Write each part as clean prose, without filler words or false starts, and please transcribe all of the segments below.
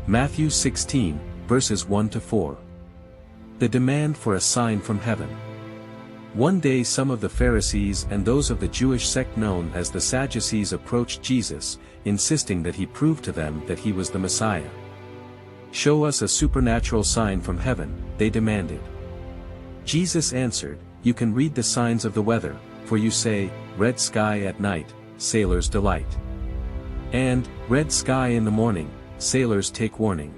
Matthew 16, verses 1-4. The demand for a sign from heaven. One day some of the Pharisees and those of the Jewish sect known as the Sadducees approached Jesus, insisting that he prove to them that he was the Messiah. "Show us a supernatural sign from heaven," they demanded. Jesus answered, "You can read the signs of the weather, for you say, 'Red sky at night, sailors delight.' And, 'Red sky in the morning, sailors take warning.'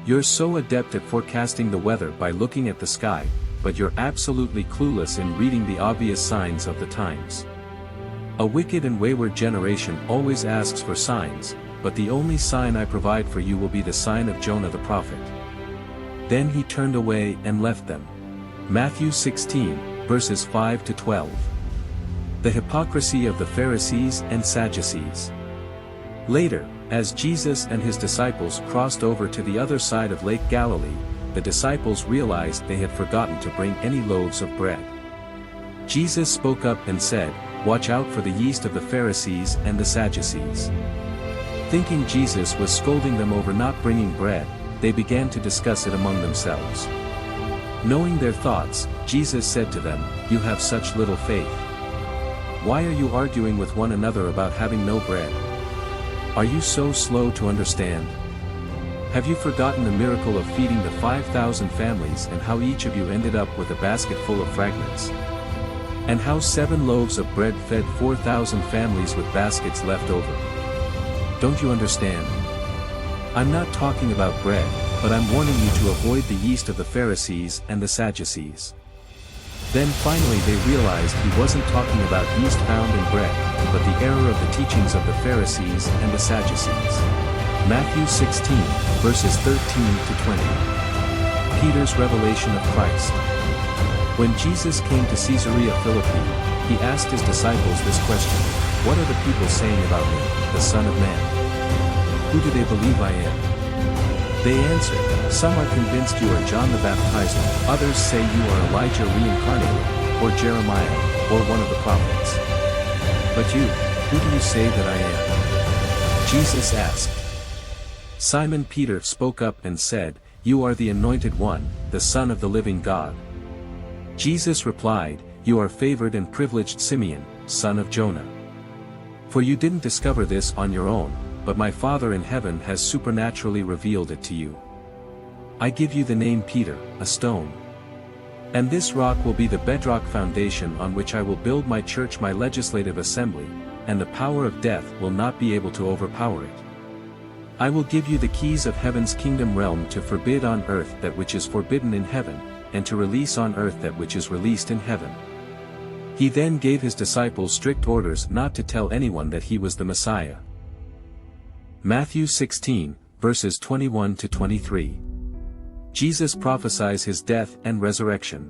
You're so adept at forecasting the weather by looking at the sky, but you're absolutely clueless in reading the obvious signs of the times. A wicked and wayward generation always asks for signs, but the only sign I provide for you will be the sign of Jonah the prophet." Then he turned away and left them. Matthew 16, verses 5-12. The hypocrisy of the Pharisees and Sadducees. Later, as Jesus and his disciples crossed over to the other side of Lake Galilee, the disciples realized they had forgotten to bring any loaves of bread. Jesus spoke up and said, "Watch out for the yeast of the Pharisees and the Sadducees." Thinking Jesus was scolding them over not bringing bread, they began to discuss it among themselves. Knowing their thoughts, Jesus said to them, "You have such little faith. Why are you arguing with one another about having no bread? Are you so slow to understand? Have you forgotten the miracle of feeding the 5,000 families and how each of you ended up with a basket full of fragments? And how 7 loaves of bread fed 4,000 families with baskets left over? Don't you understand? I'm not talking about bread, but I'm warning you to avoid the yeast of the Pharisees and the Sadducees." Then finally they realized he wasn't talking about yeast found in bread, but the error of the teachings of the Pharisees and the Sadducees. Matthew 16, verses 13-20. Peter's revelation of Christ. When Jesus came to Caesarea Philippi, he asked his disciples this question, "What are the people saying about me, the Son of Man? Who do they believe I am?" They answered, "Some are convinced you are John the Baptizer, others say you are Elijah reincarnated, or Jeremiah, or one of the prophets. But you, who do you say that I am?" Jesus asked. Simon Peter spoke up and said, "You are the Anointed One, the Son of the living God." Jesus replied, "You are favored and privileged Simeon, son of Jonah. For you didn't discover this on your own, but my Father in heaven has supernaturally revealed it to you. I give you the name Peter, a stone. And this rock will be the bedrock foundation on which I will build my church, my legislative assembly, and the power of death will not be able to overpower it. I will give you the keys of heaven's kingdom realm to forbid on earth that which is forbidden in heaven, and to release on earth that which is released in heaven." He then gave his disciples strict orders not to tell anyone that he was the Messiah. Matthew 16, verses 21-23. Jesus prophesies his death and resurrection.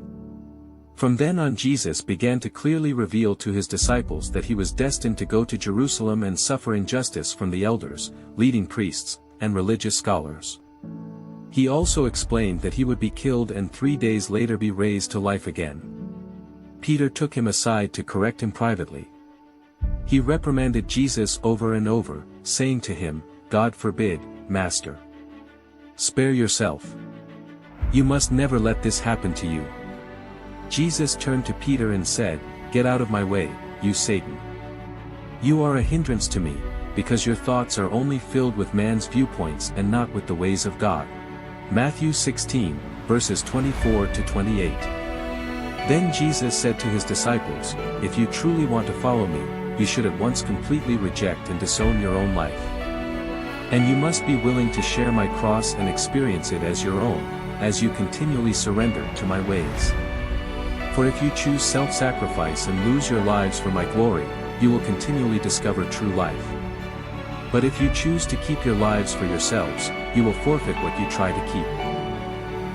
From then on Jesus began to clearly reveal to his disciples that he was destined to go to Jerusalem and suffer injustice from the elders, leading priests, and religious scholars. He also explained that he would be killed and 3 days later be raised to life again. Peter took him aside to correct him privately. He reprimanded Jesus over and over, saying to him, "God forbid, Master. Spare yourself. You must never let this happen to you." Jesus turned to Peter and said, "Get out of my way, you Satan. You are a hindrance to me, because your thoughts are only filled with man's viewpoints and not with the ways of God." Matthew 16, verses 24-28. Then Jesus said to his disciples, "If you truly want to follow me, you should at once completely reject and disown your own life. And you must be willing to share my cross and experience it as your own, as you continually surrender to my ways. For if you choose self-sacrifice and lose your lives for my glory, you will continually discover true life. But if you choose to keep your lives for yourselves, you will forfeit what you try to keep.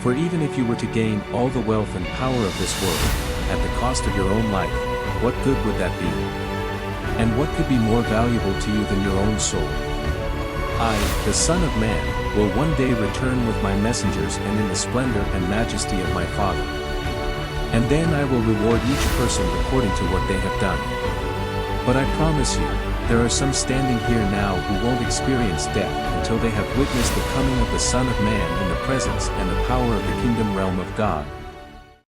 For even if you were to gain all the wealth and power of this world, at the cost of your own life, what good would that be? And what could be more valuable to you than your own soul? I, the Son of Man, will one day return with my messengers and in the splendor and majesty of my Father. And then I will reward each person according to what they have done. But I promise you, There are some standing here now who won't experience death until they have witnessed the coming of the Son of Man in the presence and the power of the kingdom realm of God.